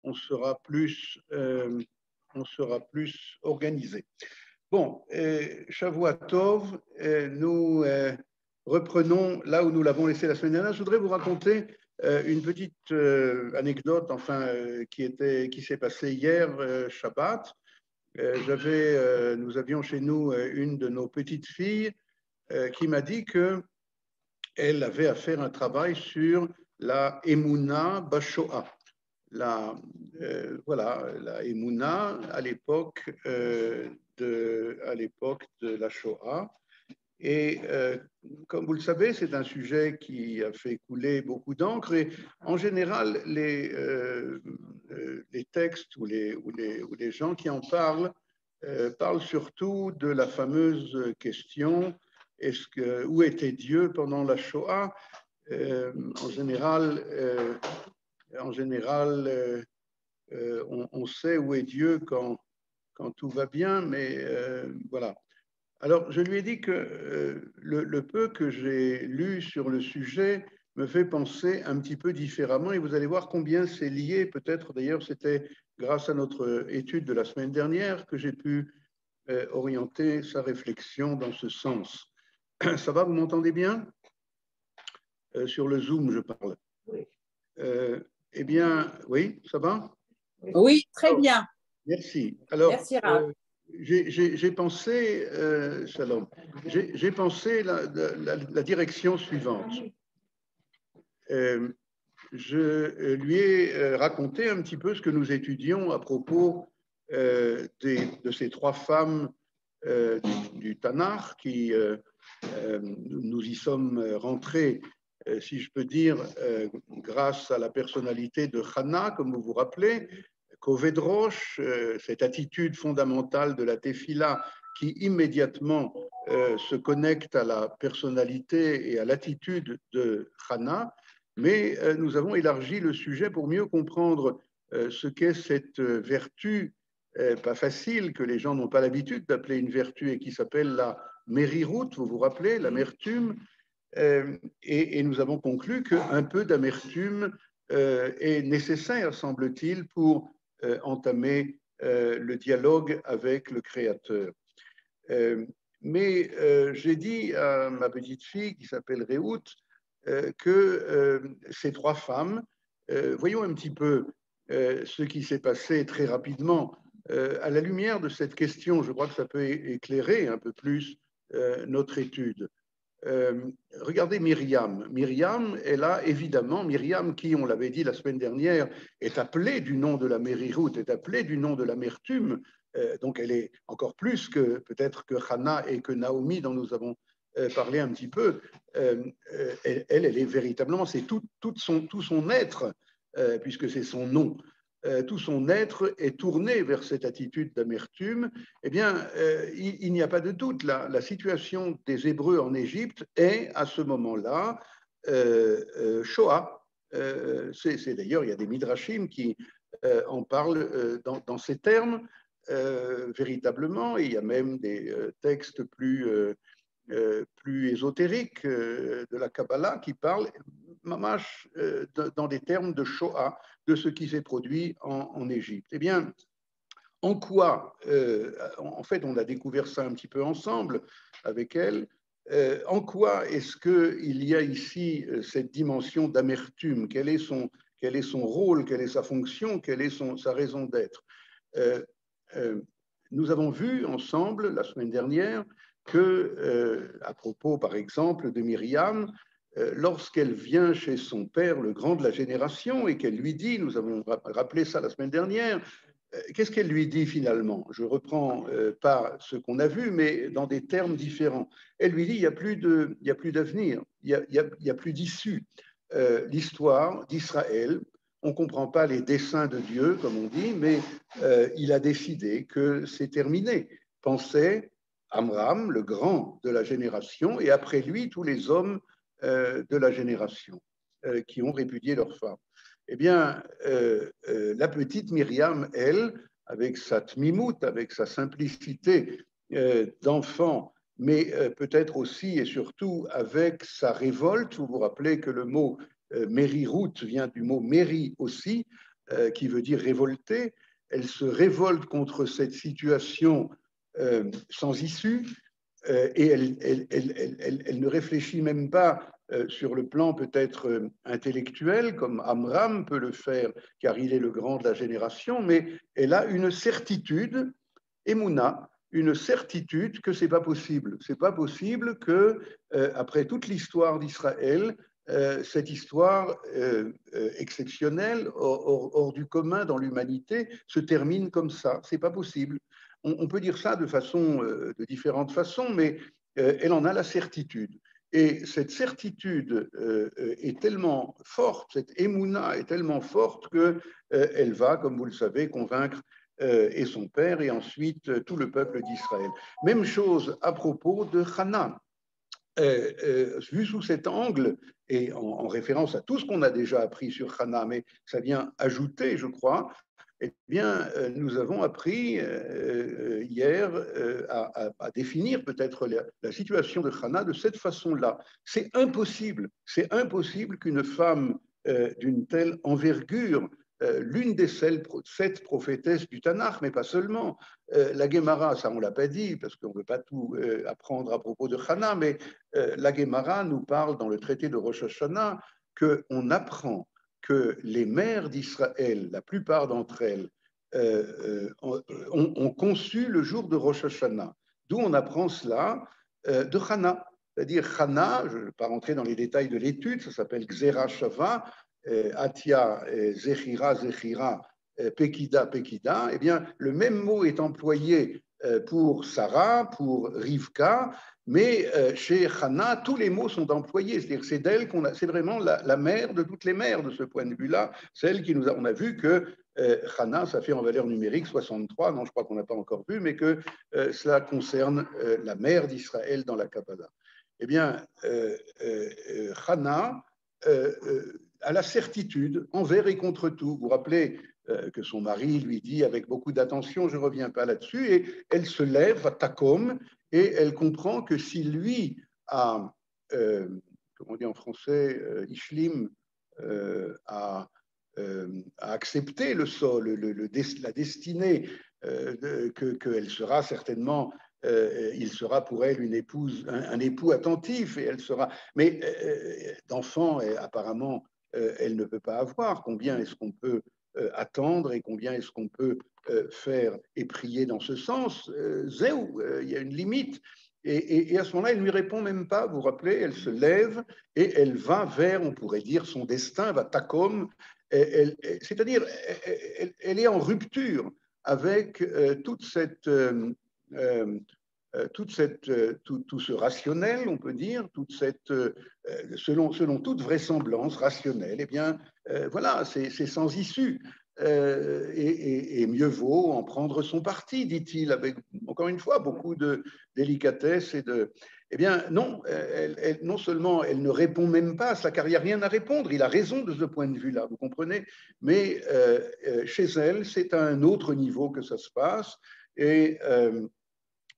on sera plus organisé. Bon, Shavua Tov, nous reprenons là où nous l'avons laissé la semaine dernière. Je voudrais vous raconter une petite anecdote, enfin, qui s'est passée hier, Shabbat. Nous avions chez nous une de nos petites filles qui m'a dit qu'elle avait à faire un travail sur la Emouna Bashoa. Voilà, la Emouna à l'époque de la Shoah. Et comme vous le savez, c'est un sujet qui a fait couler beaucoup d'encre et en général, les textes ou les gens qui en parlent parlent surtout de la fameuse question où était Dieu pendant la Shoah. En général, on sait où est Dieu quand tout va bien, mais voilà. Alors, je lui ai dit que le peu que j'ai lu sur le sujet me fait penser un petit peu différemment et vous allez voir combien c'est lié. Peut-être d'ailleurs, c'était grâce à notre étude de la semaine dernière que j'ai pu orienter sa réflexion dans ce sens. Ça va, vous m'entendez bien? Sur le Zoom, je parle. Oui. Eh bien, oui, ça va? Oui, très bien. Merci. Alors, merci, Rav. J'ai pensé, Shalom, j'ai pensé la direction suivante. Je lui ai raconté un petit peu ce que nous étudions à propos de ces trois femmes du Tanakh qui nous y sommes rentrés, si je peux dire, grâce à la personnalité de Hannah, comme vous vous rappelez, Koved Rosh, cette attitude fondamentale de la Tefila qui immédiatement se connecte à la personnalité et à l'attitude de Hannah, mais nous avons élargi le sujet pour mieux comprendre ce qu'est cette vertu pas facile, que les gens n'ont pas l'habitude d'appeler une vertu et qui s'appelle la mériroute, vous vous rappelez, l'amertume, et nous avons conclu qu'un peu d'amertume est nécessaire, semble-t-il, pour entamer le dialogue avec le Créateur. Mais j'ai dit à ma petite fille, qui s'appelle Réout, que ces trois femmes, voyons un petit peu ce qui s'est passé très rapidement. À la lumière de cette question, je crois que ça peut éclairer un peu plus notre étude. Regardez Myriam. Myriam, elle a évidemment, Myriam qui, on l'avait dit la semaine dernière, est appelée du nom de la Mériroute, est appelée du nom de l'amertume, donc elle est encore plus que peut-être que Hannah et que Naomi dont nous avons parlé un petit peu, elle est véritablement, c'est tout son être, puisque c'est son nom. Tout son être est tourné vers cette attitude d'amertume, eh bien, il n'y a pas de doute. La situation des Hébreux en Égypte est, à ce moment-là, Shoah. C'est d'ailleurs, il y a des midrashim qui en parlent dans ces termes, véritablement, et il y a même des textes plus ésotériques de la Kabbalah qui parlent mamash dans des termes de Shoah, de ce qui s'est produit en Égypte. Eh bien, en quoi, en fait, on a découvert ça un petit peu ensemble avec elle, en quoi est-ce qu'il y a ici cette dimension d'amertume? Quel est son rôle? Quelle est sa fonction? Quelle est sa raison d'être? Nous avons vu ensemble, la semaine dernière, que, à propos, par exemple, de Myriam, lorsqu'elle vient chez son père, le grand de la génération, et qu'elle lui dit, nous avons rappelé ça la semaine dernière, qu'est-ce qu'elle lui dit finalement? Je reprends pas ce qu'on a vu, mais dans des termes différents. Elle lui dit, il n'y a plus d'avenir, il n'y a plus d'issue. L'histoire d'Israël, on ne comprend pas les desseins de Dieu, comme on dit, mais il a décidé que c'est terminé. Pensait Amram, le grand de la génération, et après lui, tous les hommes de la génération qui ont répudié leur femme. Eh bien, la petite Myriam, elle, avec sa tmimout, avec sa simplicité d'enfant, mais peut-être aussi et surtout avec sa révolte, vous vous rappelez que le mot mériroute vient du mot méri aussi, qui veut dire révolter. Elle se révolte contre cette situation sans issue et elle ne réfléchit même pas sur le plan peut-être intellectuel, comme Amram peut le faire, car il est le grand de la génération, mais elle a une certitude, Emouna, une certitude que c'est pas possible. C'est pas possible que, après toute l'histoire d'Israël, cette histoire exceptionnelle, hors du commun dans l'humanité, se termine comme ça. C'est pas possible. On peut dire ça de différentes façons, mais elle en a la certitude. Et cette certitude est tellement forte, cette émouna est tellement forte qu'elle va, comme vous le savez, convaincre et son père et ensuite tout le peuple d'Israël. Même chose à propos de Hana. Vu sous cet angle, et en référence à tout ce qu'on a déjà appris sur Hana, mais ça vient ajouter, je crois, eh bien, nous avons appris hier à définir peut-être la situation de Hana de cette façon-là. C'est impossible qu'une femme d'une telle envergure, l'une des 7 prophétesses du Tanakh, mais pas seulement. La Guémara, ça on ne l'a pas dit, parce qu'on ne veut pas tout apprendre à propos de Hana, mais la Guémara nous parle dans le traité de Rosh Hashanah qu'on apprend que les mères d'Israël, la plupart d'entre elles, ont conçu le jour de Rosh Hashanah. D'où on apprend cela de Hana. C'est-à-dire Hana, je ne vais pas rentrer dans les détails de l'étude, ça s'appelle Gzera Shava, Atia, Zechira, Zechira, Pekida, Pekida. Eh bien, le même mot est employé pour Sarah, pour Rivka, mais chez Hana, tous les mots sont employés. C'est-à-dire c'est d'elle qu'on a, c'est vraiment la mère de toutes les mères de ce point de vue-là, celle qui nous a, on a vu que Hana, ça fait en valeur numérique 63, non, je crois qu'on n'a pas encore vu, mais que cela concerne la mère d'Israël dans la Kabbalah. Eh bien, Hana a la certitude envers et contre tout. Vous vous rappelez que son mari lui dit avec beaucoup d'attention, je ne reviens pas là-dessus, et elle se lève à Takom, et elle comprend que si lui a, comment on dit en français, Ishlim, a accepté le sol, la destinée, qu'elle sera certainement, il sera pour elle une épouse, un époux attentif, et elle sera. Mais d'enfant, apparemment, elle ne peut pas avoir. Combien est-ce qu'on peut attendre et combien est-ce qu'on peut faire et prier dans ce sens? Zéou, il y a une limite. Et à ce moment-là, elle ne lui répond même pas, vous vous rappelez, elle se lève et elle va vers, on pourrait dire, son destin, va takom, c'est-à-dire, elle est en rupture avec toute cette, tout ce rationnel, on peut dire, selon toute vraisemblance rationnelle, eh bien, voilà, c'est sans issue. Et mieux vaut en prendre son parti, dit-il, avec, encore une fois, beaucoup de délicatesse et de... Eh bien, non, non seulement elle ne répond même pas à ça, car il n'y a rien à répondre, il a raison de ce point de vue-là, vous comprenez, mais chez elle, c'est à un autre niveau que ça se passe, et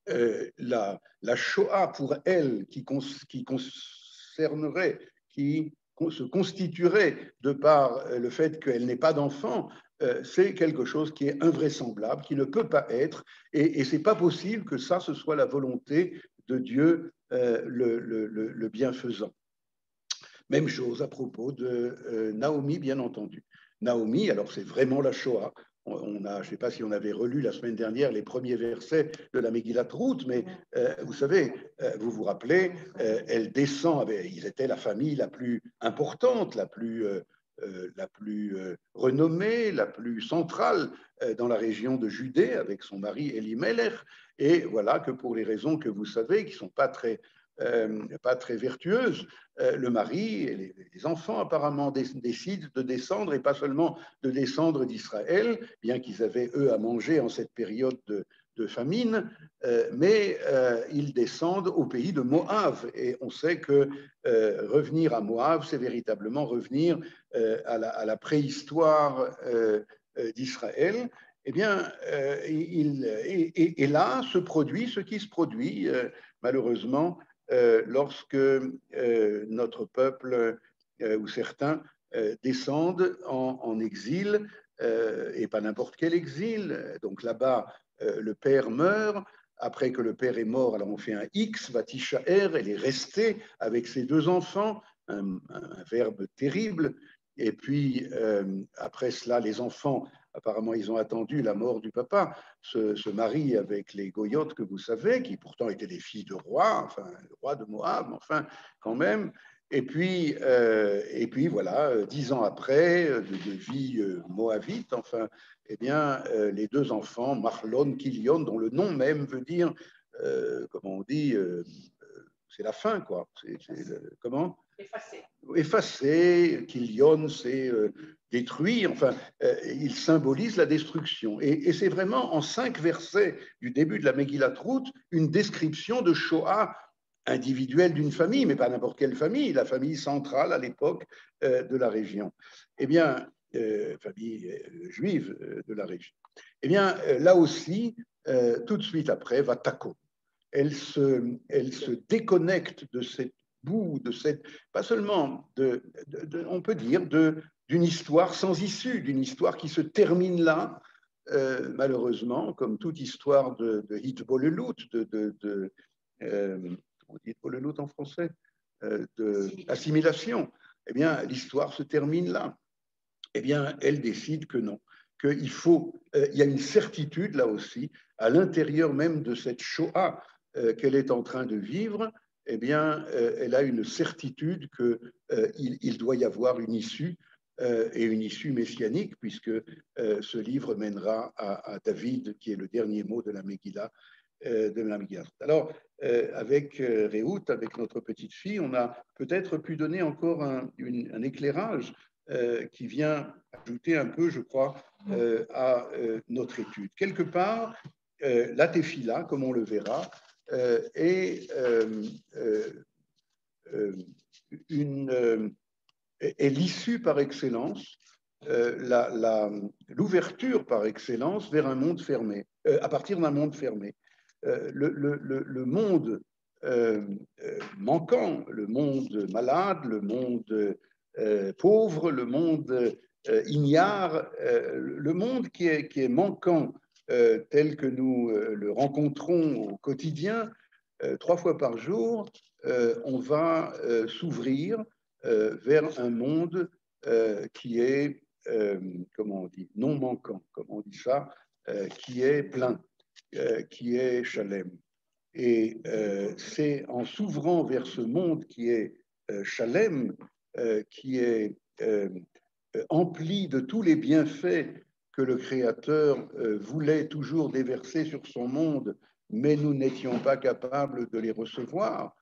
la Shoah pour elle, qui concernerait, qui se constituerait de par le fait qu'elle n'ait pas d'enfant, c'est quelque chose qui est invraisemblable, qui ne peut pas être, et c'est pas possible que ça, ce soit la volonté de Dieu le bienfaisant. Même chose à propos de Naomi, bien entendu. Naomi, alors c'est vraiment la Shoah. Je ne sais pas si on avait relu la semaine dernière les premiers versets de la Megillat Ruth, mais vous savez, vous vous rappelez, elle descend, ils étaient la famille la plus importante, la plus renommée, la plus centrale dans la région de Judée, avec son mari Elimelech. Et voilà que pour les raisons que vous savez, qui ne sont pas très vertueuses, le mari et les enfants apparemment décident de descendre, et pas seulement de descendre d'Israël, bien qu'ils avaient eux à manger en cette période de famine, mais ils descendent au pays de Moab. Et on sait que revenir à Moab, c'est véritablement revenir à la préhistoire d'Israël. Eh bien, et là se produit ce qui se produit malheureusement lorsque notre peuple ou certains descendent en exil et pas n'importe quel exil. Donc là-bas, le père meurt. Après que le père est mort, alors on fait un X, Vatishaer, elle est restée avec ses 2 enfants, un verbe terrible. Et puis, après cela, les enfants, apparemment, ils ont attendu la mort du papa, se marient avec les Goyotes que vous savez, qui pourtant étaient des filles de rois, enfin, le roi de Moab, enfin, quand même. Et puis voilà, 10 ans après, de vie moabite, enfin, eh bien, les 2 enfants, Mahlon, Kilion, dont le nom même veut dire, comment on dit, c'est la fin, quoi. Comment? Effacé. Effacer, Kilion, c'est détruire, enfin, il symbolise la destruction. Et c'est vraiment en 5 versets du début de la Megillat Ruth une description de Shoah individuelle d'une famille, mais pas n'importe quelle famille, la famille centrale à l'époque de la région. Eh bien, famille juive de la région. Eh bien, là aussi, tout de suite après, va Tako. Elle se déconnecte de cette bout, de cette, pas seulement, on peut dire, d'une histoire sans issue, d'une histoire qui se termine là, malheureusement, comme toute histoire de hitbolelut, on dit hitbolelut en français, d'assimilation. Eh bien, l'histoire se termine là. Eh bien, elle décide que non, qu'il faut, il y a une certitude là aussi, à l'intérieur même de cette Shoah qu'elle est en train de vivre, eh bien, elle a une certitude qu'il doit y avoir une issue, et une issue messianique, puisque ce livre mènera à David, qui est le dernier mot de la Megillah. Alors, avec Réhout, avec notre petite fille, on a peut-être pu donner encore un éclairage qui vient ajouter un peu, je crois, à notre étude. Quelque part, la tefila, comme on le verra, est l'issue par excellence, l'ouverture par excellence vers un monde fermé, à partir d'un monde fermé. Le monde manquant, le monde malade, le monde pauvre, le monde ignare, le monde qui est manquant tel que nous le rencontrons au quotidien, 3 fois par jour, on va s'ouvrir vers un monde qui est, comment on dit, non manquant, comme on dit ça, qui est plein, qui est Shalem. Et c'est en s'ouvrant vers ce monde qui est Shalem, qui est empli de tous les bienfaits que le Créateur voulait toujours déverser sur son monde, mais nous n'étions pas capables de les recevoir,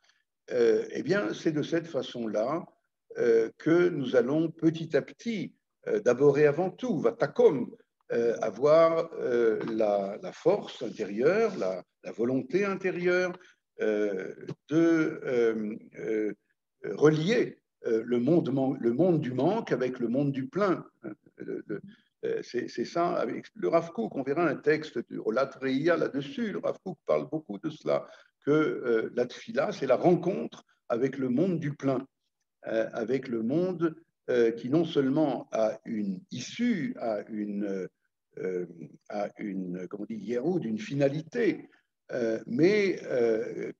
eh bien, c'est de cette façon-là que nous allons petit à petit, d'abord et avant tout, Vatakom, avoir la force intérieure, la volonté intérieure de relier le monde du manque avec le monde du plein. C'est ça, avec le Rav Kook, on verra un texte de Olat Reia là-dessus, le Rav Kook parle beaucoup de cela, que la tfila, c'est la rencontre avec le monde du plein, avec le monde qui non seulement a une issue, a une comment on dit, yéroud, une finalité, mais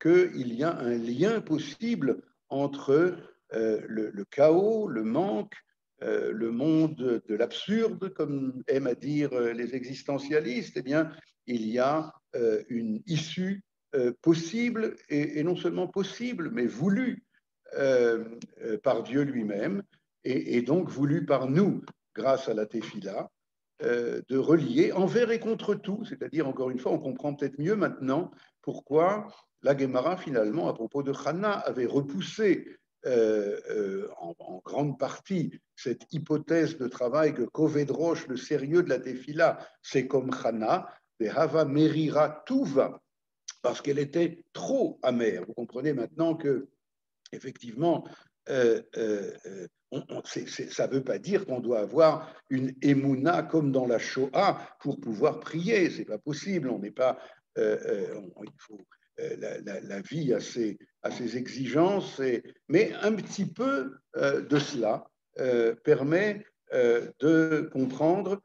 qu'il y a un lien possible entre le chaos, le manque, le monde de l'absurde, comme aiment à dire les existentialistes. Eh bien, il y a une issue possible, et non seulement possible, mais voulue par Dieu lui-même, et donc voulue par nous, grâce à la Tefila, de relier envers et contre tout, c'est-à-dire, encore une fois, on comprend peut-être mieux maintenant pourquoi la Gemara, finalement, à propos de Chana, avait repoussé en grande partie cette hypothèse de travail que Kovedrosh, le sérieux de la Tefila, c'est comme Chana, Behava Merira Tuva, parce qu'elle était trop amère. Vous comprenez maintenant que, effectivement, ça ne veut pas dire qu'on doit avoir une émouna comme dans la Shoah pour pouvoir prier. Ce n'est pas possible. On n'est pas. Il faut, la vie a ses exigences, mais un petit peu de cela permet de comprendre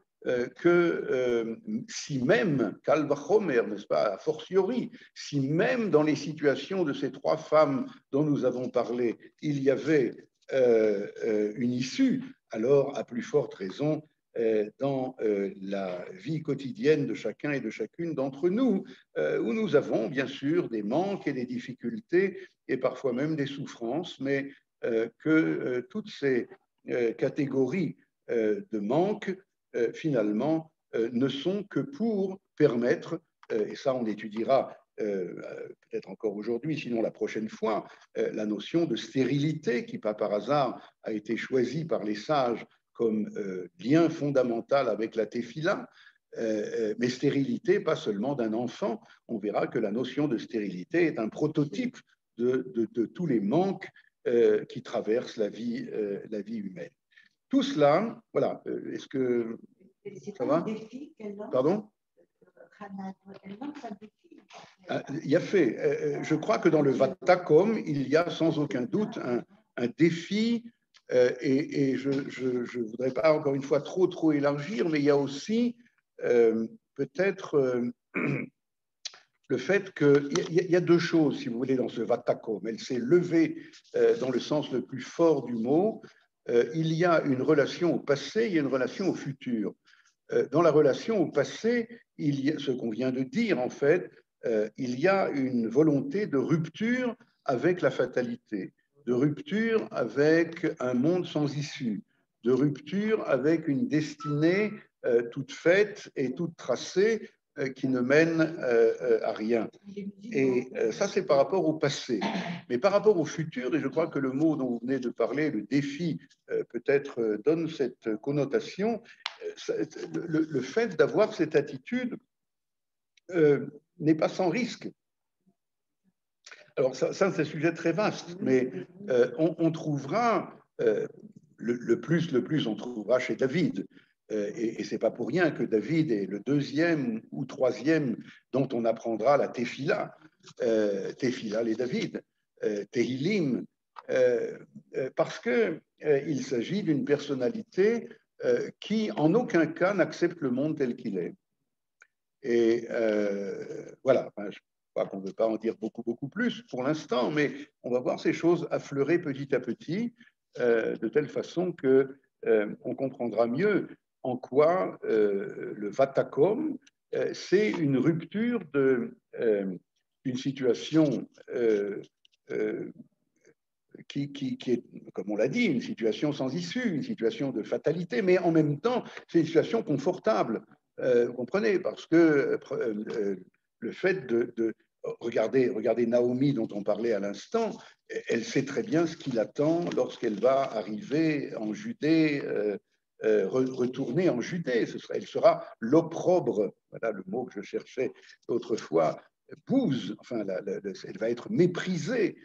que si même, Kal vachomer, n'est-ce pas, a fortiori, si même dans les situations de ces trois femmes dont nous avons parlé, il y avait une issue, alors à plus forte raison dans la vie quotidienne de chacun et de chacune d'entre nous, où nous avons bien sûr des manques et des difficultés et parfois même des souffrances, mais que toutes ces catégories de manques finalement ne sont que pour permettre, et ça on étudiera peut-être encore aujourd'hui, sinon la prochaine fois, la notion de stérilité qui, pas par hasard, a été choisie par les sages comme lien fondamental avec la téphila, mais stérilité, pas seulement d'un enfant. On verra que la notion de stérilité est un prototype de tous les manques qui traversent la vie humaine. Tout cela, voilà, est-ce que ça va? Pardon? Il y a fait. Je crois que dans le Vatakom, il y a sans aucun doute un défi, et je ne voudrais pas encore une fois trop élargir, mais il y a aussi peut-être le fait qu'il y a deux choses, si vous voulez, dans ce Vatakom. Elle s'est levée dans le sens le plus fort du mot. Il y a une relation au passé, il y a une relation au futur. Dans la relation au passé, il y a ce qu'on vient de dire, en fait, il y a une volonté de rupture avec la fatalité, de rupture avec un monde sans issue, de rupture avec une destinée toute faite et toute tracée qui ne mène à rien. Et ça, c'est par rapport au passé. Mais par rapport au futur, et je crois que le mot dont vous venez de parler, le défi, peut-être donne cette connotation, le fait d'avoir cette attitude n'est pas sans risque. Alors ça c'est un sujet très vaste, mais on trouvera, le plus on trouvera chez David. Et ce n'est pas pour rien que David est le deuxième ou troisième dont on apprendra la Téphila, Téphila les David, Tehilim, parce qu'il s'agit d'une personnalité qui en aucun cas n'accepte le monde tel qu'il est. Et voilà, enfin, je crois qu'on ne veut pas en dire beaucoup plus pour l'instant, mais on va voir ces choses affleurer petit à petit, de telle façon qu'on comprendra mieux en quoi le Vatakom, c'est une rupture d'une situation qui est, comme on l'a dit, une situation sans issue, une situation de fatalité, mais en même temps, c'est une situation confortable. Vous comprenez, parce que le fait de regarder Naomi dont on parlait à l'instant, elle sait très bien ce qui l'attend lorsqu'elle va arriver en Judée, retourner en Judée. Elle sera l'opprobre, voilà le mot que je cherchais autrefois, bouse, enfin, elle va être méprisée.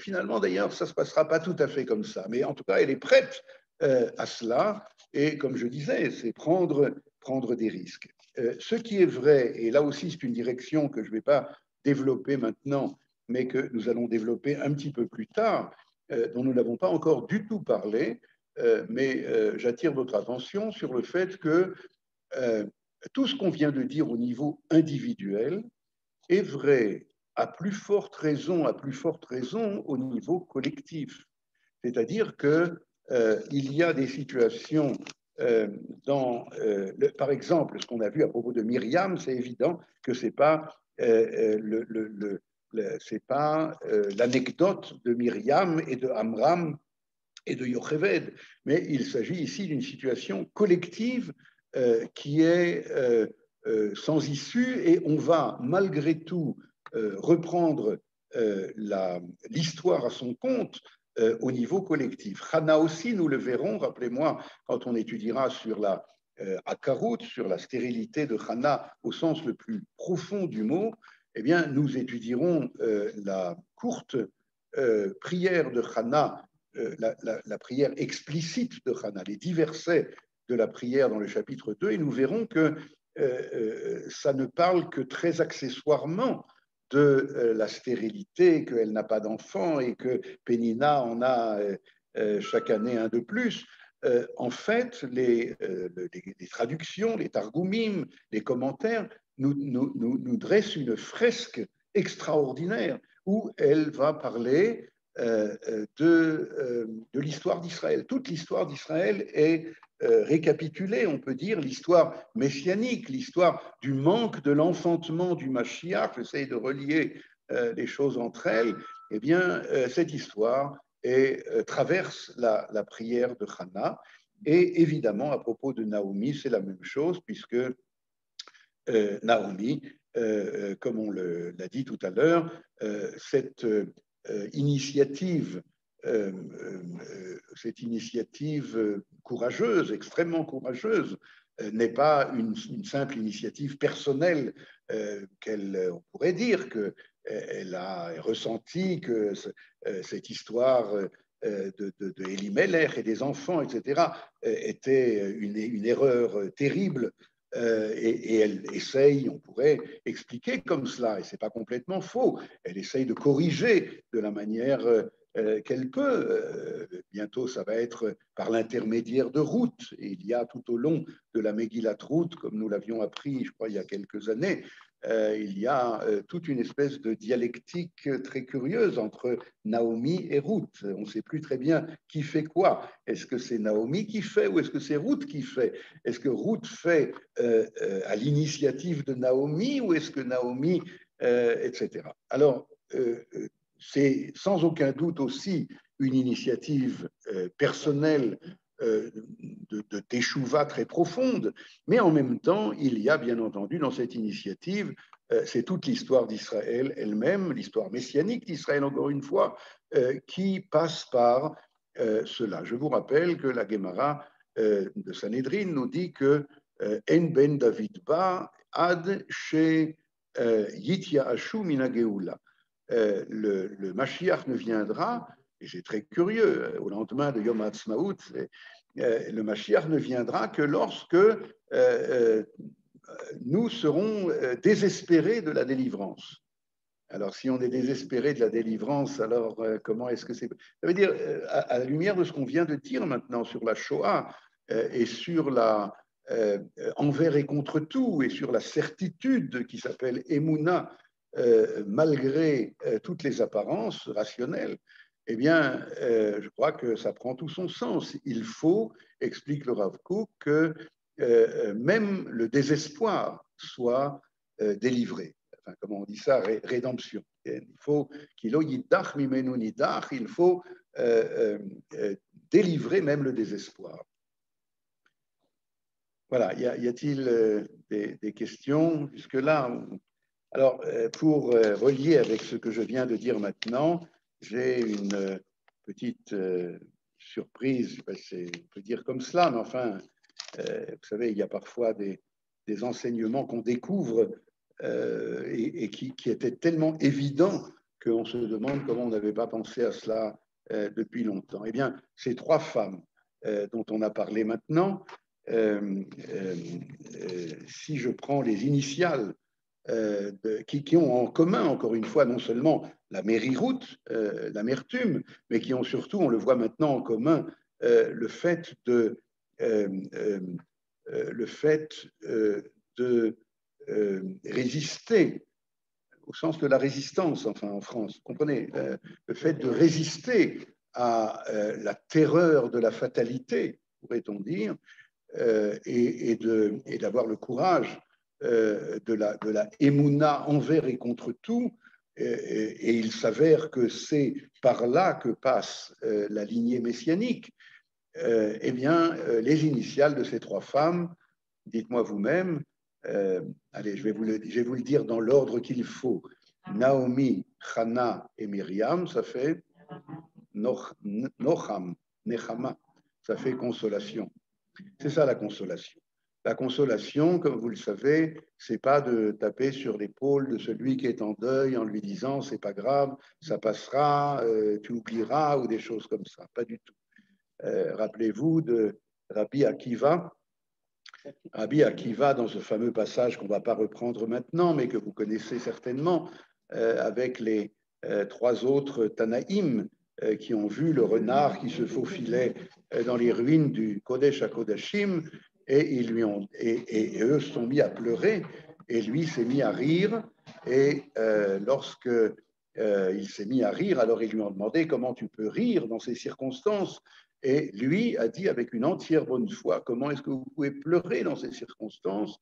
Finalement, d'ailleurs, ça ne se passera pas tout à fait comme ça. Mais en tout cas, elle est prête à cela. Et comme je disais, c'est prendre des risques. Ce qui est vrai, et là aussi c'est une direction que je ne vais pas développer maintenant, mais que nous allons développer un petit peu plus tard, dont nous n'avons pas encore du tout parlé, mais j'attire votre attention sur le fait que tout ce qu'on vient de dire au niveau individuel est vrai à plus forte raison au niveau collectif. C'est-à-dire que il y a des situations par exemple, ce qu'on a vu à propos de Myriam, c'est évident que c'est pas l'anecdote de Myriam et de Amram et de Yocheved, mais il s'agit ici d'une situation collective qui est sans issue, et on va malgré tout reprendre l'histoire à son compte au niveau collectif. Hana aussi, nous le verrons, rappelez-moi, quand on étudiera sur la Akarut, sur la stérilité de Hana au sens le plus profond du mot, eh bien, nous étudierons la courte prière de Hana, la prière explicite de Hana, les 10 versets de la prière dans le chapitre 2, et nous verrons que ça ne parle que très accessoirement de la stérilité, qu'elle n'a pas d'enfant et que Pénina en a chaque année un de plus. en fait, les traductions, les targumim, les commentaires nous dressent une fresque extraordinaire où elle va parler de l'histoire d'Israël. Toute l'histoire d'Israël est récapitulée, on peut dire, l'histoire messianique, l'histoire du manque de l'enfantement du Mashiach. J'essaie de relier les choses entre elles. Eh bien, cette histoire traverse la prière de Hannah. Et évidemment, à propos de Naomi, c'est la même chose, puisque Naomi, comme on l'a dit tout à l'heure, cette initiative courageuse, extrêmement courageuse, n'est pas une simple initiative personnelle on pourrait dire qu'elle a ressenti que cette histoire de Elimelech et des enfants, etc., était une erreur terrible. Et elle essaye, on pourrait expliquer comme cela, et ce n'est pas complètement faux, elle essaye de corriger de la manière qu'elle peut. Bientôt, ça va être par l'intermédiaire de Ruth. Et il y a tout au long de la Megillat Ruth, comme nous l'avions appris, je crois, il y a quelques années, il y a toute une espèce de dialectique très curieuse entre Naomi et Ruth. On ne sait plus très bien qui fait quoi. Est-ce que c'est Naomi qui fait ou est-ce que c'est Ruth qui fait? Est-ce que Ruth fait à l'initiative de Naomi ou est-ce que Naomi, etc. Alors, c'est sans aucun doute aussi une initiative personnelle de teshuva très profonde, mais en même temps, il y a bien entendu dans cette initiative, c'est toute l'histoire d'Israël elle-même, l'histoire messianique d'Israël, encore une fois, qui passe par cela. Je vous rappelle que la Gemara de Sanhedrin nous dit que En ben David ba ad she yityaashu mina geula. Le Mashiach ne viendra, et c'est très curieux, au lendemain de Yom HaAtzmaut, le Mashiach ne viendra que lorsque nous serons désespérés de la délivrance. Alors, si on est désespéré de la délivrance, alors comment est-ce que c'est? Ça veut dire, à la lumière de ce qu'on vient de dire maintenant sur la Shoah et sur la envers et contre tout, et sur la certitude qui s'appelle Emouna, malgré toutes les apparences rationnelles, eh bien, je crois que ça prend tout son sens. Il faut, explique le Rav Kook, que même le désespoir soit délivré. Enfin, comment on dit ça, rédemption. Il faut qu'il il faut délivrer même le désespoir. Voilà, y a-t-il des questions jusque-là? Alors, pour relier avec ce que je viens de dire maintenant, j'ai une petite surprise, je ne sais pas si on peut dire comme cela, mais enfin, vous savez, il y a parfois des enseignements qu'on découvre et qui étaient tellement évidents qu'on se demande comment on n'avait pas pensé à cela depuis longtemps. Eh bien, ces trois femmes dont on a parlé maintenant, si je prends les initiales qui ont en commun, encore une fois, non seulement la mériroute, l'amertume, mais qui ont surtout, on le voit maintenant en commun, le fait de résister, au sens de la résistance, enfin en France, vous comprenez, le fait de résister à la terreur de la fatalité, pourrait-on dire, et d'avoir le courage de la émouna envers et contre tout, et il s'avère que c'est par là que passe la lignée messianique. Eh bien, les initiales de ces trois femmes, dites-moi vous-même, allez, je vais vous le dire dans l'ordre qu'il faut. Naomi, Hannah et Myriam, ça fait Nocham, Nechama, ça fait consolation. C'est ça la consolation. La consolation, comme vous le savez, c'est pas de taper sur l'épaule de celui qui est en deuil en lui disant c'est pas grave, ça passera, tu oublieras ou des choses comme ça. Pas du tout. Rappelez-vous de Rabbi Akiva. Rabbi Akiva, dans ce fameux passage qu'on ne va pas reprendre maintenant, mais que vous connaissez certainement, avec les trois autres Tanaïm, qui ont vu le renard qui se faufilait dans les ruines du Kodesh HaKodashim, et eux se sont mis à pleurer, et lui s'est mis à rire, et lorsque il s'est mis à rire, alors ils lui ont demandé comment tu peux rire dans ces circonstances, et lui a dit avec une entière bonne foi, comment est-ce que vous pouvez pleurer dans ces circonstances?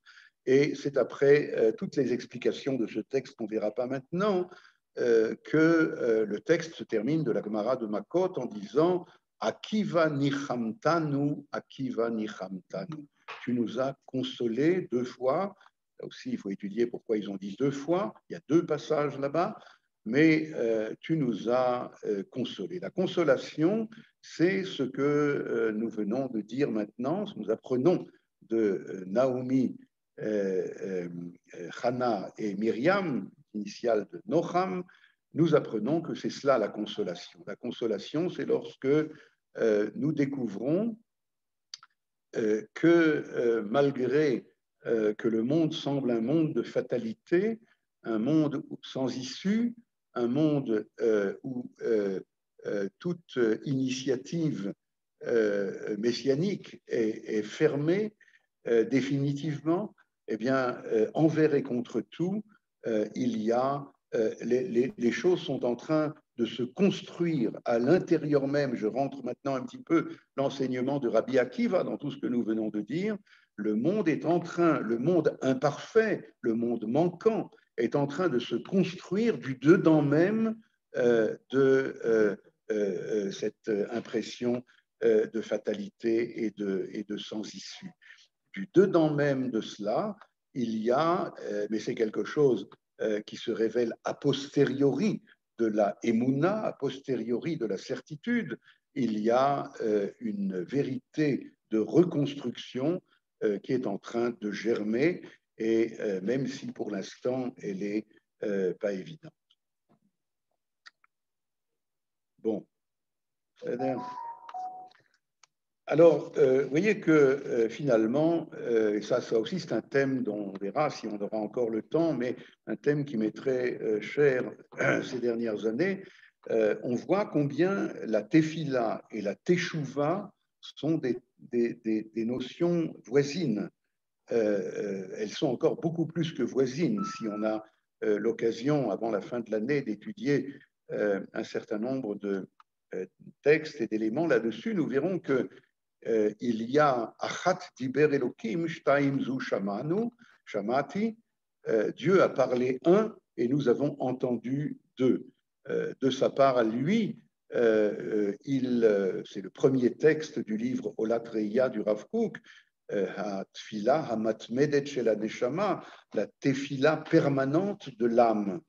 Et c'est après toutes les explications de ce texte qu'on ne verra pas maintenant, que le texte se termine de la Gemara de Makot en disant Akiva nichamtanu, Akiva nichamtanu. Tu nous as consolés 2 fois. Là aussi, il faut étudier pourquoi ils ont dit 2 fois. Il y a 2 passages là-bas, mais tu nous as consolés. La consolation, c'est ce que nous venons de dire maintenant. Nous apprenons de Naomi, Hannah et Myriam, initiale de Noham, nous apprenons que c'est cela la consolation. La consolation, c'est lorsque nous découvrons que malgré que le monde semble un monde de fatalité, un monde sans issue, un monde où toute initiative messianique est fermée définitivement, eh bien, envers et contre tout, il y a les choses sont en train de se construire à l'intérieur même. Je rentre maintenant un petit peu l'enseignement de Rabbi Akiva dans tout ce que nous venons de dire. Le monde est en train, le monde imparfait, le monde manquant, est en train de se construire du dedans même de cette impression de fatalité et de sans issue. Du dedans même de cela, il y a, mais c'est quelque chose qui se révèle a posteriori de la émouna, a posteriori de la certitude, il y a une vérité de reconstruction qui est en train de germer, et même si pour l'instant elle n'est pas évidente. Bon. Alors, vous voyez que finalement, et ça aussi c'est un thème dont on verra si on aura encore le temps, mais un thème qui m'est très cher ces dernières années, on voit combien la tefila et la teshuva sont des notions voisines. Elles sont encore beaucoup plus que voisines. Si on a l'occasion, avant la fin de l'année, d'étudier un certain nombre de textes et d'éléments là-dessus, nous verrons que il y a Achat diber Elokim, Shtaim zu shamanu, shamati, Dieu a parlé un et nous avons entendu deux. De sa part à lui, c'est le premier texte du livre Olat Reya du Rav Kook, Ha-tfila ha-matmedet shel ha-neshama, la tefila permanente de l'âme,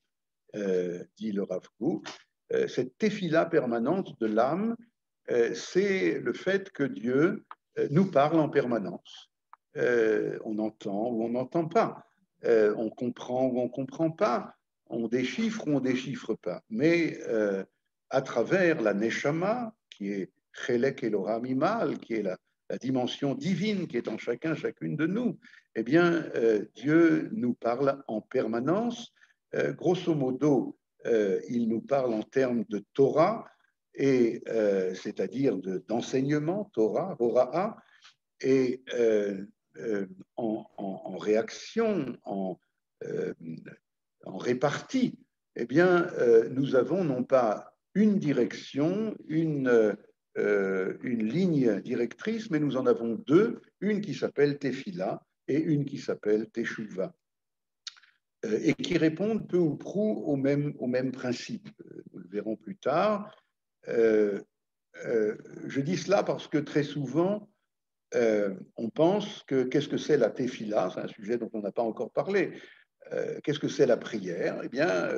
dit le Rav Kook. Cette tefila permanente de l'âme, c'est le fait que Dieu nous parle en permanence. On entend ou on n'entend pas, on comprend ou on ne comprend pas, on déchiffre ou on ne déchiffre pas. Mais à travers la Neshama, qui est Chelek Eloham Imal, qui est la dimension divine qui est en chacun, chacune de nous, eh bien, Dieu nous parle en permanence. Grosso modo, il nous parle en termes de Torah, et c'est-à-dire d'enseignement, Torah, Hora'a, et en réaction, en répartie, eh bien, nous avons non pas une direction, une ligne directrice, mais nous en avons deux, une qui s'appelle Tefila et une qui s'appelle Teshuva, et qui répondent peu ou prou au même principe. Nous le verrons plus tard. Je dis cela parce que très souvent, on pense que qu'est-ce que c'est la tefila, c'est un sujet dont on n'a pas encore parlé. Qu'est-ce que c'est la prière? Eh bien,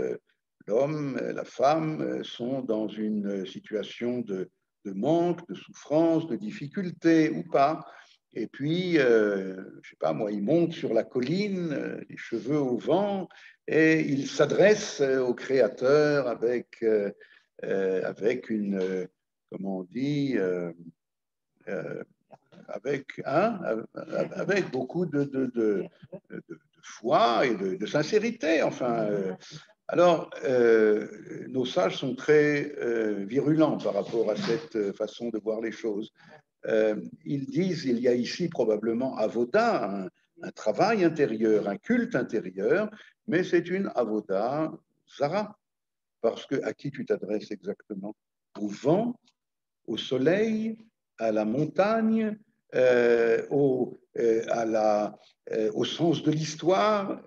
l'homme, la femme sont dans une situation de manque, de souffrance, de difficulté ou pas. Et puis, je ne sais pas, moi, ils montent sur la colline, les cheveux au vent, et ils s'adressent au Créateur avec une, comment on dit, avec beaucoup de foi et de sincérité, enfin, Alors, nos sages sont très virulents par rapport à cette façon de voir les choses. Ils disent il y a ici probablement avoda, un travail intérieur, un culte intérieur, mais c'est une avoda zara, parce que à qui tu t'adresses exactement? Au vent, au soleil, à la montagne, au sens de l'histoire.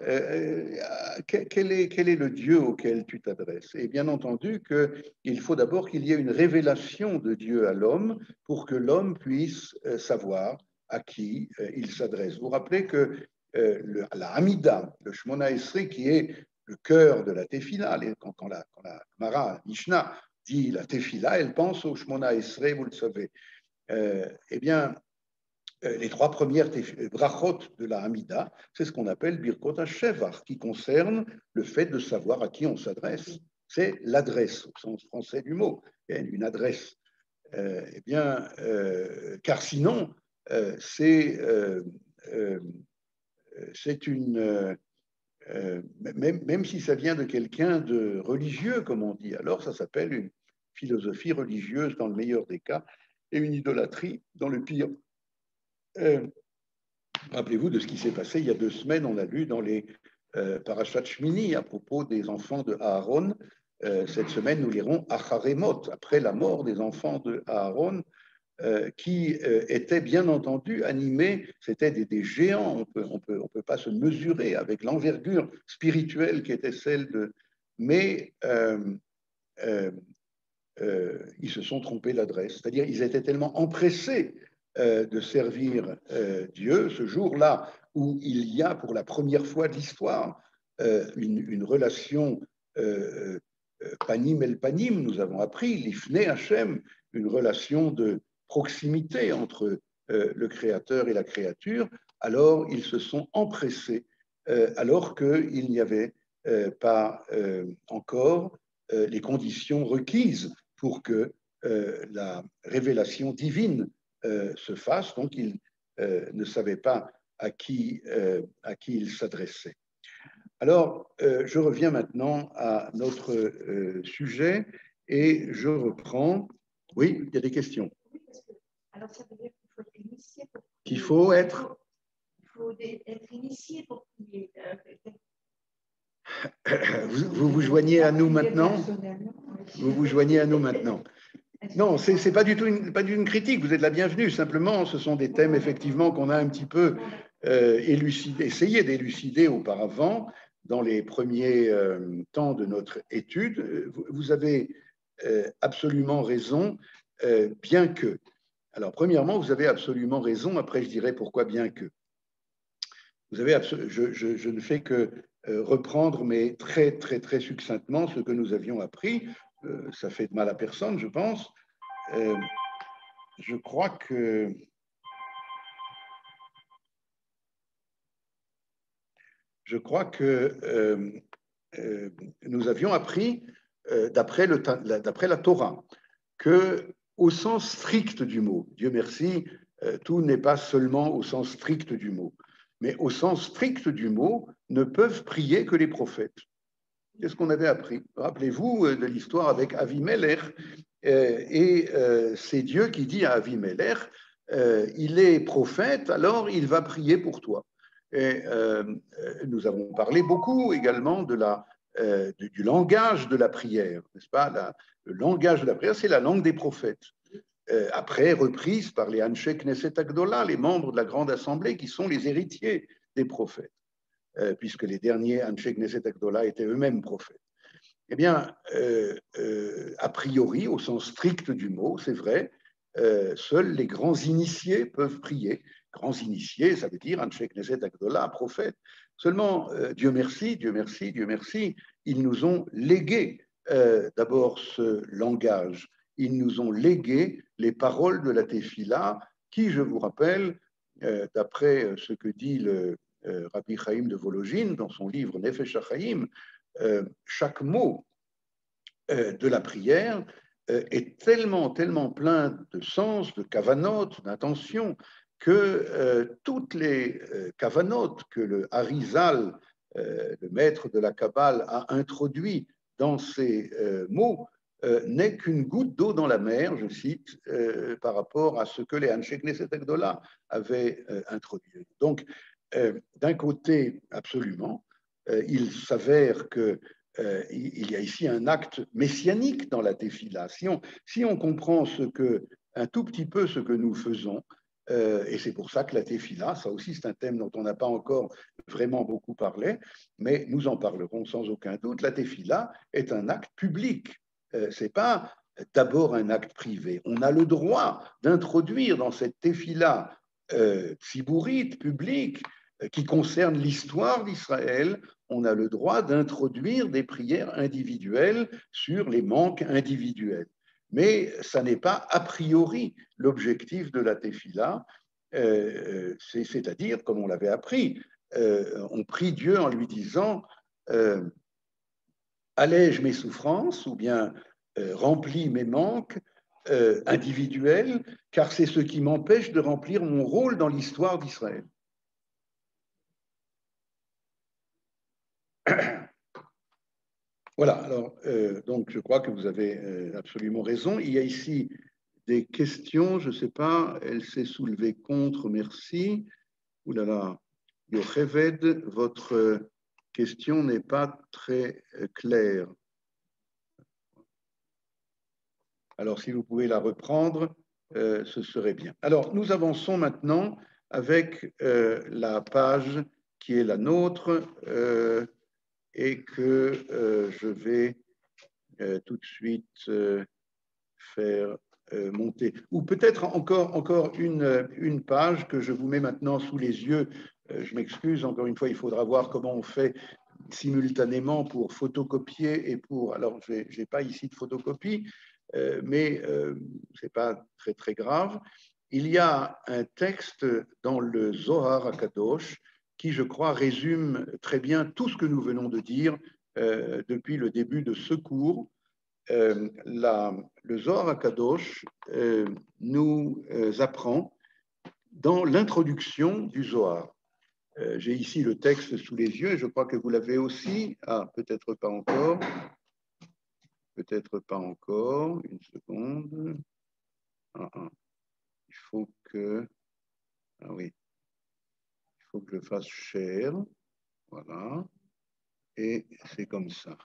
Quel est le Dieu auquel tu t'adresses? Et bien entendu qu'il faut d'abord qu'il y ait une révélation de Dieu à l'homme pour que l'homme puisse savoir à qui il s'adresse. Vous vous rappelez que la Hamida, le Shmona Esrei, qui est le cœur de la Tefila, quand la Gemara, Mishnah, dit la Tefila, elle pense au Shmona Esrei, vous le savez. Eh bien, les trois premières brachot de la Hamida, c'est ce qu'on appelle Birkot HaShevach, qui concerne le fait de savoir à qui on s'adresse. C'est l'adresse, au sens français du mot, une adresse. Eh bien, car sinon, c'est une... même si ça vient de quelqu'un de religieux, comme on dit, alors ça s'appelle une philosophie religieuse dans le meilleur des cas et une idolâtrie dans le pire. Rappelez-vous de ce qui s'est passé il y a 2 semaines, on a lu dans les Parashat Shmini à propos des enfants de Aaron. Cette semaine, nous lirons Acharemot, après la mort des enfants de Aaron, qui étaient bien entendu animés, c'était des géants, on peut pas se mesurer avec l'envergure spirituelle qui était celle de... Mais ils se sont trompés d'adresse, c'est-à-dire ils étaient tellement empressés de servir Dieu ce jour-là où il y a pour la première fois de l'histoire une relation panim el panim, nous avons appris, l'ifne Hachem, une relation de proximité entre le Créateur et la créature, alors ils se sont empressés, alors qu'il n'y avait pas encore les conditions requises pour que la révélation divine se fasse. Donc, il ne savait pas à qui il s'adressait. Alors, je reviens maintenant à notre sujet et je reprends. Oui, il y a des questions. Alors, ça veut dire qu'il faut être initié pour qu'il faut être. Il faut être initié pour prier. Vous vous joignez à nous maintenant? Vous vous joignez à nous maintenant. Non, ce n'est pas du tout une critique, vous êtes la bienvenue. Simplement, ce sont des thèmes effectivement qu'on a un petit peu essayé d'élucider auparavant dans les premiers temps de notre étude. Vous avez absolument raison, bien que. Alors, premièrement, vous avez absolument raison. Après, je dirais pourquoi bien que. Vous avez je ne fais que reprendre, mais très, très, très succinctement, ce que nous avions appris. Ça fait de mal à personne, je pense. Je crois que nous avions appris, d'après la Torah, que au sens strict du mot, Dieu merci, tout n'est pas seulement au sens strict du mot, mais au sens strict du mot, ne peuvent prier que les prophètes. C'est ce qu'on avait appris. Rappelez-vous de l'histoire avec Avimelech, et c'est Dieu qui dit à Avimelech, il est prophète, alors il va prier pour toi. Et nous avons parlé beaucoup également du langage de la prière, n'est-ce pas? Le langage de la prière, c'est la langue des prophètes. Après, reprise par les Anshe Knesset Agdola, les membres de la Grande Assemblée, qui sont les héritiers des prophètes, puisque les derniers Anshe Knesset Agdola étaient eux-mêmes prophètes. Eh bien, a priori, au sens strict du mot, c'est vrai, seuls les grands initiés peuvent prier. Grands initiés, ça veut dire Anshe Knesset Agdola, prophète. Seulement, Dieu merci, Dieu merci, Dieu merci, ils nous ont légué d'abord ce langage. Ils nous ont légué les paroles de la Tefila, qui, je vous rappelle, d'après ce que dit le Rabbi Chaim de Volojine dans son livre Nefesh HaChaim, chaque mot de la prière est tellement plein de sens, de kavanot, d'intention, que toutes les kavanot que le Harizal le maître de la Kabbale a introduit dans ces mots n'est qu'une goutte d'eau dans la mer, je cite, par rapport à ce que les Anshe Knesset Agdola avaient introduit. Donc, d'un côté, absolument, il s'avère que il y a ici un acte messianique dans la tefila. Si on comprend un tout petit peu ce que nous faisons, et c'est pour ça que la tefila, ça aussi c'est un thème dont on n'a pas encore vraiment beaucoup parlé, mais nous en parlerons sans aucun doute. La tefila est un acte public. Ce n'est pas d'abord un acte privé. On a le droit d'introduire dans cette tefila tzibourite, publique, qui concerne l'histoire d'Israël, on a le droit d'introduire des prières individuelles sur les manques individuels. Mais ça n'est pas a priori l'objectif de la tefila, c'est-à-dire, comme on l'avait appris, on prie Dieu en lui disant allège mes souffrances ou bien remplis mes manques individuels, car c'est ce qui m'empêche de remplir mon rôle dans l'histoire d'Israël. Voilà, alors, donc je crois que vous avez absolument raison. Il y a ici des questions, je ne sais pas, elle s'est soulevée contre, merci. Ouh là là, Yocheved, votre question n'est pas très claire. Alors, si vous pouvez la reprendre, ce serait bien. Alors, nous avançons maintenant avec la page qui est la nôtre et que je vais tout de suite faire monter. Ou peut-être encore une page que je vous mets maintenant sous les yeux. Je m'excuse, encore une fois, il faudra voir comment on fait simultanément pour photocopier et pour... Alors, je n'ai pas ici de photocopie, mais ce n'est pas très, très grave. Il y a un texte dans le Zohar HaKadosh qui, je crois, résume très bien tout ce que nous venons de dire depuis le début de ce cours. Le Zohar HaKadosh nous apprend dans l'introduction du Zohar. J'ai ici le texte sous les yeux et je crois que vous l'avez aussi. Ah, peut-être pas encore. Peut-être pas encore. Une seconde. Il faut que... Ah oui. Il faut que je fasse share. Voilà. Et c'est comme ça.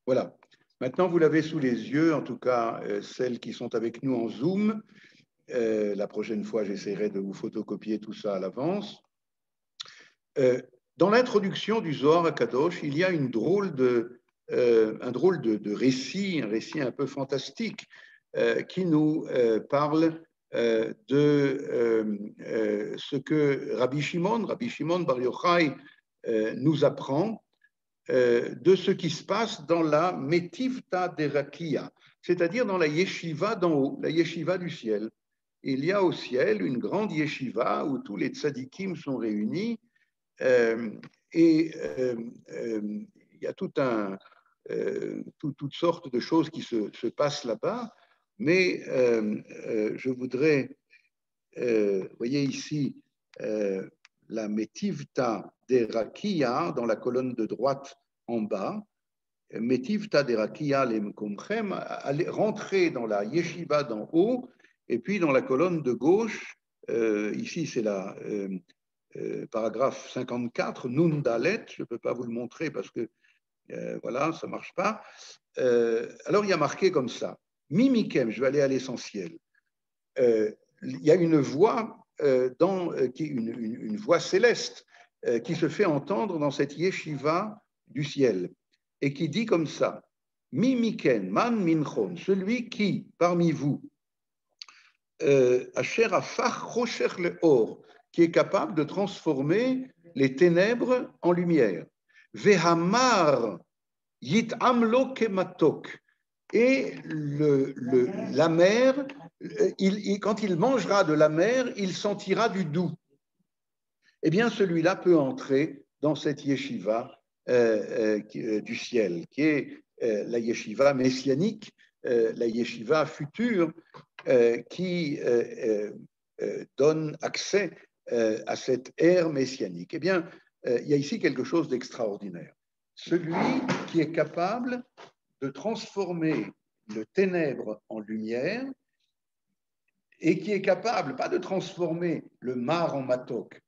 Voilà. Maintenant, vous l'avez sous les yeux, en tout cas, celles qui sont avec nous en Zoom. La prochaine fois, j'essaierai de vous photocopier tout ça à l'avance. Dans l'introduction du Zohar HaKadosh, il y a un drôle de récit, un récit un peu fantastique, qui nous parle de ce que Rabbi Shimon Bar Yochai nous apprend de ce qui se passe dans la Metivta d'Erakia, c'est-à-dire dans la yeshiva d'en haut, la yeshiva du ciel. Il y a au ciel une grande yeshiva où tous les tzadikim sont réunis et il y a toutes sortes de choses qui se passent là-bas, mais je voudrais, voyez ici, la Metivta d'Erakia dans la colonne de droite en bas. Metivta d'Erakia lemkomchem, rentrer dans la yeshiva d'en haut, et puis dans la colonne de gauche, ici c'est la paragraphe 54, Nun Dalet, je ne peux pas vous le montrer parce que voilà, ça ne marche pas. Alors il y a marqué comme ça, Mimikem, je vais aller à l'essentiel. Il y a une voix, une voix céleste qui se fait entendre dans cette yeshiva du ciel et qui dit comme ça, Mimiken, man minchon, celui qui, parmi vous, asher afach rocher le or, qui est capable de transformer les ténèbres en lumière. Vehamar yit'am lo kematok. Et la mer, quand il mangera de la mer, il sentira du doux. Eh bien, celui-là peut entrer dans cette yeshiva du ciel, qui est la yeshiva messianique, la yeshiva future, qui donne accès à cette ère messianique. Eh bien, il y a ici quelque chose d'extraordinaire. Celui qui est capable de transformer le ténèbre en lumière et qui est capable, pas de transformer le mar en matok,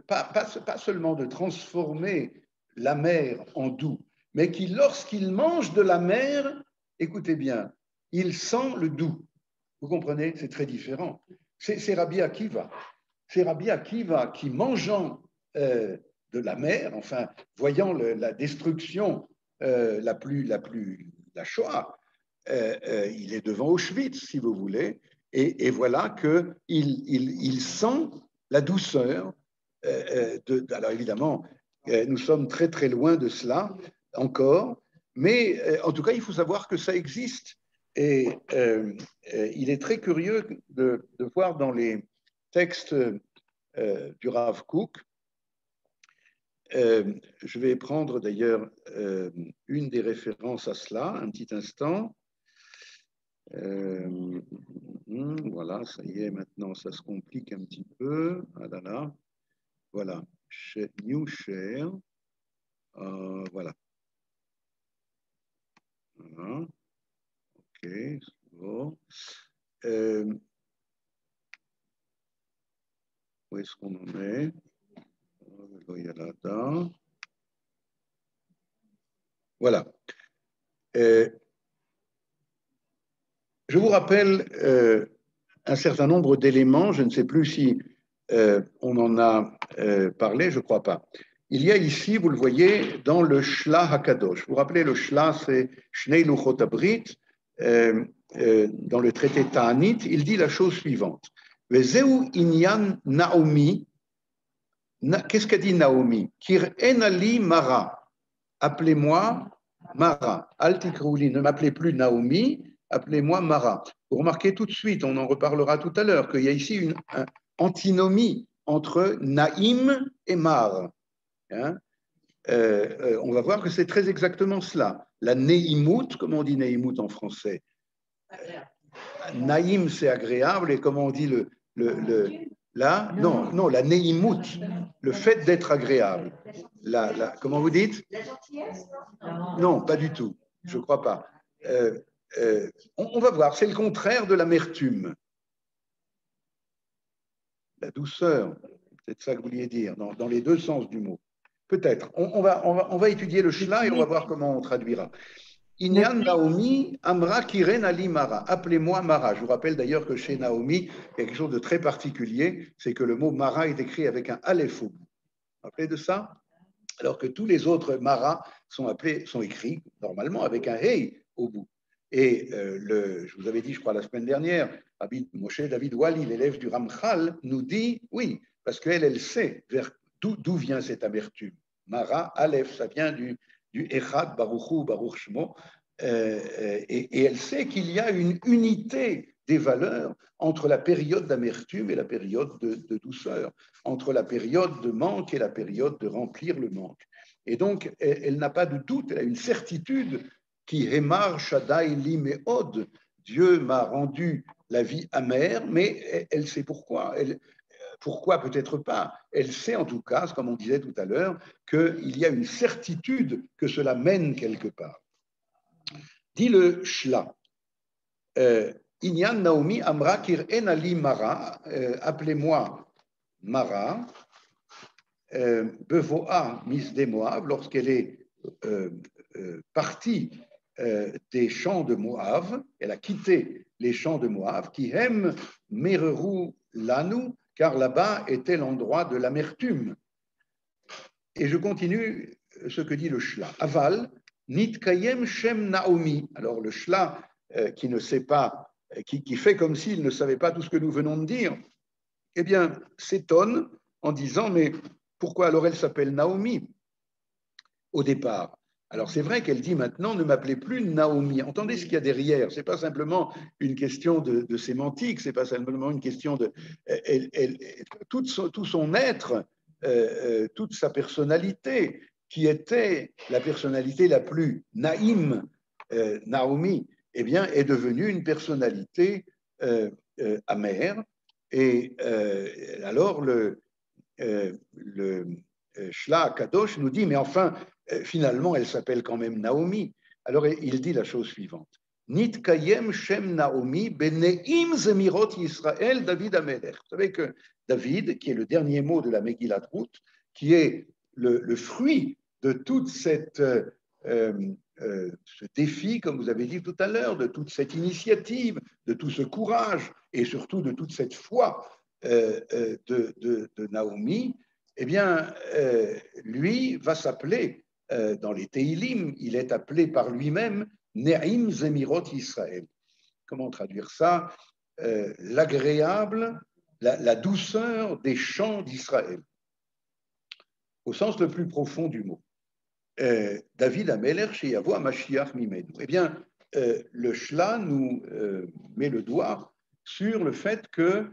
pas seulement de transformer la mer en doux, mais qui, lorsqu'il mange de la mer, écoutez bien, il sent le doux. Vous comprenez? C'est très différent. C'est Rabbi Akiva. C'est Rabbi Akiva qui, mangeant de la mer, enfin, voyant la destruction la Shoah, il est devant Auschwitz, si vous voulez, et voilà qu'il sent la douceur. Alors évidemment, nous sommes très très loin de cela encore, mais en tout cas, il faut savoir que ça existe. Et il est très curieux de voir dans les textes du Rav Kook. Je vais prendre d'ailleurs une des références à cela, un petit instant. Voilà, ça y est, maintenant ça se complique un petit peu. Ah là là. Voilà, New Share. Voilà. Voilà. Ok, c'est bon. Où est-ce qu'on en est? Voilà. Je vous rappelle un certain nombre d'éléments. Je ne sais plus si on en a parlé, je ne crois pas. Il y a ici, vous le voyez, dans le Shla Hakadosh. Vous vous rappelez, le Shla, c'est Shnei Luchot Abrit. Dans le traité Ta'anit, il dit la chose suivante. Vezeu inyan Naomi. Qu'est-ce qu'a dit Naomi? Kir enali Mara. Appelez-moi Mara. Altikrouli, ne m'appelez plus Naomi, appelez-moi Mara. Vous remarquez tout de suite, on en reparlera tout à l'heure, qu'il y a ici une antinomie entre Naïm et Mar. Hein? On va voir que c'est très exactement cela. La Neimout, comment on dit Neimout en français? Naïm, c'est agréable, et comment on dit là? Non, la Neimout, le fait d'être agréable. Comment vous dites? La gentillesse, non, pas du tout. Je ne crois pas. On va voir, c'est le contraire de l'amertume. La douceur, c'est ça que vous vouliez dire, dans les deux sens du mot. Peut-être. On va étudier le Shla et on va voir comment on traduira. Inyan Naomi Amra Kiren Ali Mara. Appelez-moi Mara. Je vous rappelle d'ailleurs que chez Naomi, il y a quelque chose de très particulier, c'est que le mot Mara est écrit avec un Aleph au bout. Vous vous rappelez de ça? Alors que tous les autres Mara sont écrits normalement avec un Hey au bout. Et je vous avais dit, je crois, la semaine dernière, Moshe David Wali, l'élève du Ramchal, nous dit oui, parce qu'elle sait d'où vient cette amertume. Mara, Aleph, ça vient du Echad, Baruchu, Baruch Shmo, et elle sait qu'il y a une unité des valeurs entre la période d'amertume et la période de douceur, entre la période de manque et la période de remplir le manque. Et donc, elle n'a pas de doute, elle a une certitude qui Hemar Shaddai Li Meod, Dieu m'a rendu la vie amère, mais elle sait pourquoi. Pourquoi peut-être pas? Elle sait en tout cas, comme on disait tout à l'heure, qu'il y a une certitude que cela mène quelque part. Dit le Shla. Inyan Naomi Amra Kir Enali Mara, appelez-moi Mara, Bevoa Misde Moab, lorsqu'elle est partie des champs de Moab, elle a quitté les champs de Moab, qui aiment Mereru Lanu, car là-bas était l'endroit de l'amertume. Et je continue ce que dit le Shla. Aval, Nitkayem Shem Naomi. Alors le Shla, qui ne sait pas, qui fait comme s'il ne savait pas tout ce que nous venons de dire, eh bien, s'étonne en disant, mais pourquoi alors elle s'appelle Naomi au départ? Alors c'est vrai qu'elle dit maintenant, ne m'appelez plus Naomi. Entendez ce qu'il y a derrière. Ce n'est pas simplement une question de sémantique, ce n'est pas simplement une question de... tout son être, toute sa personnalité, qui était la personnalité la plus naïm, Naomi, eh bien, est devenue une personnalité amère. Et alors, Shla Kadosh nous dit, mais enfin, finalement, elle s'appelle quand même Naomi. Alors il dit la chose suivante. Nitkayem Shem Naomi Beneim Zemirot Yisrael David Amelech. Vous savez que David, qui est le dernier mot de la Megillat Ruth, qui est le fruit de toute cette ce défi, comme vous avez dit tout à l'heure, de toute cette initiative, de tout ce courage et surtout de toute cette foi de Naomi, eh bien, lui va s'appeler, dans les Teilim, il est appelé par lui-même Ne'im Zemirot Israël. Comment traduire ça? L'agréable, la douceur des chants d'Israël, au sens le plus profond du mot. David Ameler Sheyavo Mashiach Mimenu. Eh bien, le Shla nous met le doigt sur le fait que,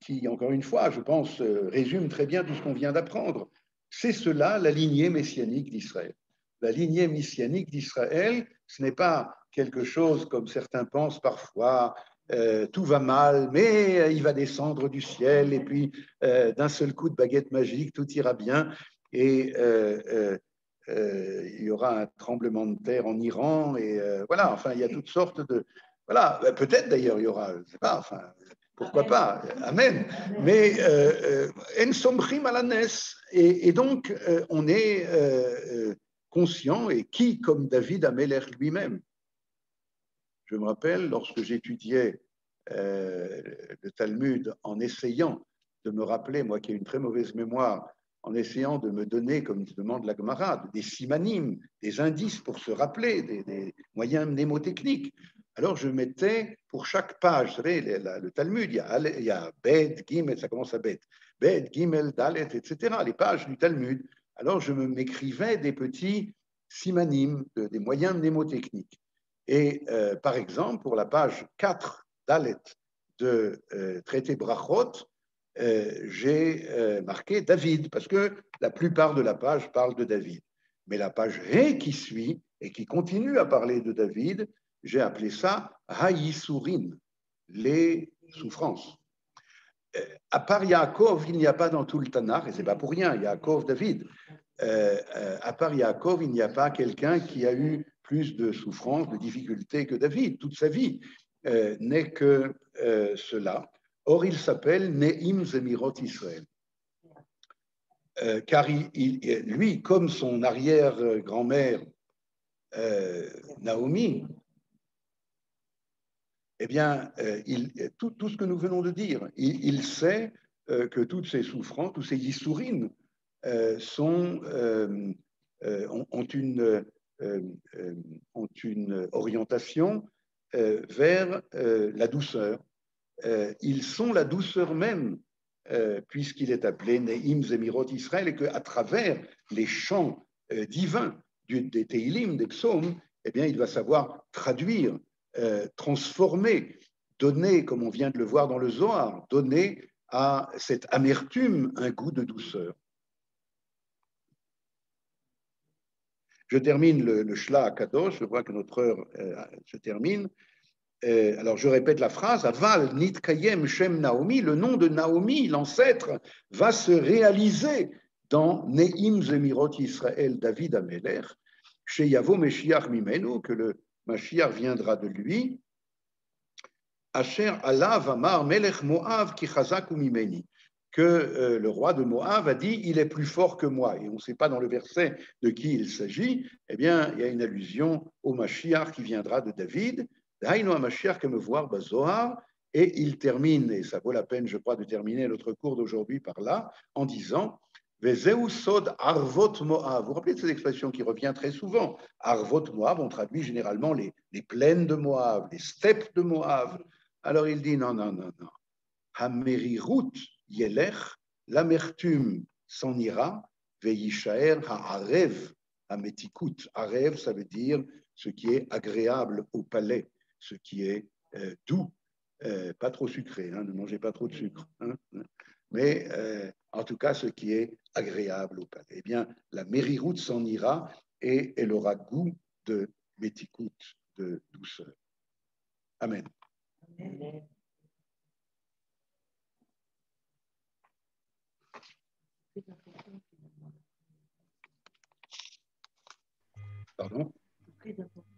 qui, encore une fois, je pense, résume très bien tout ce qu'on vient d'apprendre. C'est cela, la lignée messianique d'Israël. La lignée messianique d'Israël, ce n'est pas quelque chose comme certains pensent parfois, tout va mal, mais il va descendre du ciel, et puis d'un seul coup de baguette magique, tout ira bien, et il y aura un tremblement de terre en Iran, et voilà, enfin, il y a toutes sortes de... Voilà, peut-être d'ailleurs, il y aura, je ne sais pas, enfin, pourquoi pas, amen. Mais en sombrim à la nes, et donc on est conscient, et qui comme David Ameler lui-même. Je me rappelle, lorsque j'étudiais le Talmud en essayant de me rappeler, moi qui ai une très mauvaise mémoire, en essayant de me donner, comme demande la Gemara, des simanim, des indices pour se rappeler, des moyens mnémotechniques. Alors je mettais pour chaque page, vous savez, le Talmud, il y a Bet, Gimel, ça commence à Bet, Bet, Gimel, Dalet, etc., les pages du Talmud. Alors je m'écrivais des petits simanim, des moyens mnémotechniques. Et par exemple, pour la page 4 Dalet de traité Brachot, j'ai marqué David, parce que la plupart de la page parle de David. Mais la page Ré qui suit et qui continue à parler de David, j'ai appelé ça Haïsourin, les souffrances. À part Yaakov, il n'y a pas dans tout le Tanakh, et ce n'est pas pour rien, Yaakov, David. À part Yaakov, il n'y a pas quelqu'un qui a eu plus de souffrances, de difficultés que David. Toute sa vie n'est que cela. Or, il s'appelle Ne'im Zemirot Israël. Car lui, comme son arrière-grand-mère Naomi, eh bien, tout ce que nous venons de dire, il sait que toutes ces souffrances, tous ces yissourines ont une orientation vers la douceur. Ils sont la douceur même, puisqu'il est appelé Ne'im Zemirot Israël, et qu'à travers les chants divins des Teilim, des psaumes, eh bien, il va savoir traduire, transformer, donner, comme on vient de le voir dans le Zohar, donner à cette amertume un goût de douceur. Je termine le Shla Kadosh, je vois que notre heure se termine. Alors je répète la phrase, Aval Nitkayem Shem Naomi, le nom de Naomi, l'ancêtre, va se réaliser dans Ne'im Zemirot Israël David Amelech, chez Yavo Meshiach Mimenu, que le Mashiach viendra de lui, Asher Alav Amar Melech Moav Ki Chazaku Mimeni, que le roi de Moab a dit, il est plus fort que moi. Et on ne sait pas dans le verset de qui il s'agit. Eh bien, il y a une allusion au Mashiach qui viendra de David. Daïno Mashiach que me voir Bazohar. Et il termine, et ça vaut la peine, je crois, de terminer notre cours d'aujourd'hui par là, en disant Vezeu sod arvot Moab. Vous vous rappelez de cette expression qui revient très souvent. Arvot Moab, on traduit généralement les plaines de Moab, les steppes de Moab. Alors il dit non, non, non, non. Hamerirut Yelech, l'amertume s'en ira, veishaer ha'arev, hametikut. Arev, ça veut dire ce qui est agréable au palais, ce qui est doux, pas trop sucré, hein, ne mangez pas trop de sucre, hein, mais en tout cas ce qui est agréable au palais. Eh bien, la mériroute s'en ira et elle aura goût de metikut, de douceur. Amen. Amen. Thank you. Pardon? C'est très important.